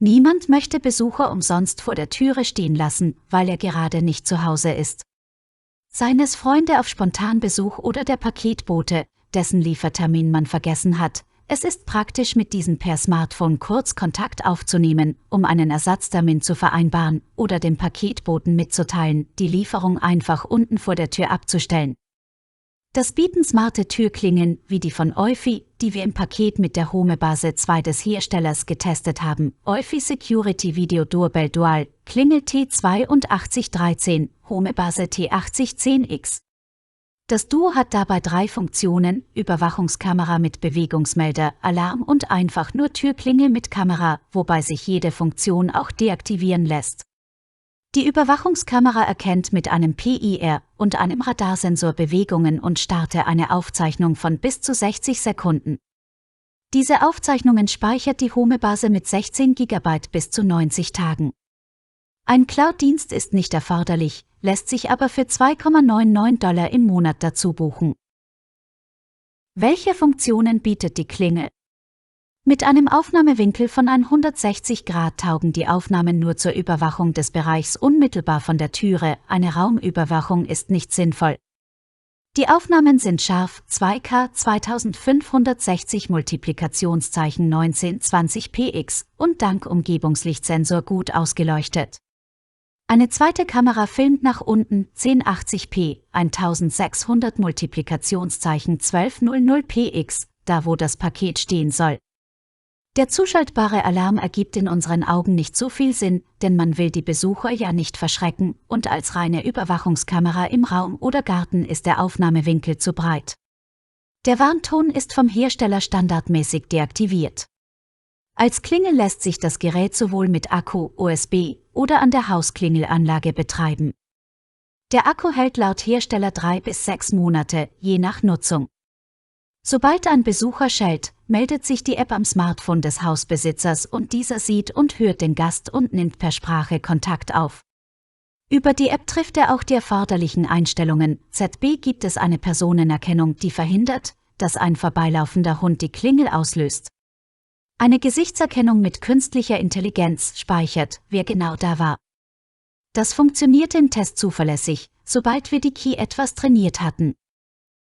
Niemand möchte Besucher umsonst vor der Türe stehen lassen, weil er gerade nicht zu Hause ist. Seien es Freunde auf Spontanbesuch oder der Paketbote, dessen Liefertermin man vergessen hat. Es ist praktisch, mit diesen per Smartphone kurz Kontakt aufzunehmen, um einen Ersatztermin zu vereinbaren oder dem Paketboten mitzuteilen, die Lieferung einfach unten vor der Tür abzustellen. Das bieten smarte Türklingeln wie die von Eufy, die wir im Paket mit der Home-Base 2 des Herstellers getestet haben. Eufy Security Video Doorbell Dual, Klingel T8213, Home-Base T8010X. Das Duo hat dabei 3 Funktionen: Überwachungskamera mit Bewegungsmelder, Alarm und einfach nur Türklingel mit Kamera, wobei sich jede Funktion auch deaktivieren lässt. Die Überwachungskamera erkennt mit einem PIR und einem Radarsensor Bewegungen und starte eine Aufzeichnung von bis zu 60 Sekunden. Diese Aufzeichnungen speichert die Home-Base mit 16 GB bis zu 90 Tagen. Ein Cloud-Dienst ist nicht erforderlich, lässt sich aber für $2,99 im Monat dazu buchen. Welche Funktionen bietet die Klingel? Mit einem Aufnahmewinkel von 160 Grad taugen die Aufnahmen nur zur Überwachung des Bereichs unmittelbar von der Türe, eine Raumüberwachung ist nicht sinnvoll. Die Aufnahmen sind scharf, 2K 2560 Multiplikationszeichen 1920px und dank Umgebungslichtsensor gut ausgeleuchtet. Eine zweite Kamera filmt nach unten 1080p, 1600 Multiplikationszeichen 1200px, da wo das Paket stehen soll. Der zuschaltbare Alarm ergibt in unseren Augen nicht so viel Sinn, denn man will die Besucher ja nicht verschrecken, und als reine Überwachungskamera im Raum oder Garten ist der Aufnahmewinkel zu breit. Der Warnton ist vom Hersteller standardmäßig deaktiviert. Als Klingel lässt sich das Gerät sowohl mit Akku, USB oder an der Hausklingelanlage betreiben. Der Akku hält laut Hersteller 3 bis 6 Monate, je nach Nutzung. Sobald ein Besucher schellt, meldet sich die App am Smartphone des Hausbesitzers und dieser sieht und hört den Gast und nimmt per Sprache Kontakt auf. Über die App trifft er auch die erforderlichen Einstellungen. ZB gibt es eine Personenerkennung, die verhindert, dass ein vorbeilaufender Hund die Klingel auslöst. Eine Gesichtserkennung mit künstlicher Intelligenz speichert, wer genau da war. Das funktionierte im Test zuverlässig, sobald wir die Key etwas trainiert hatten.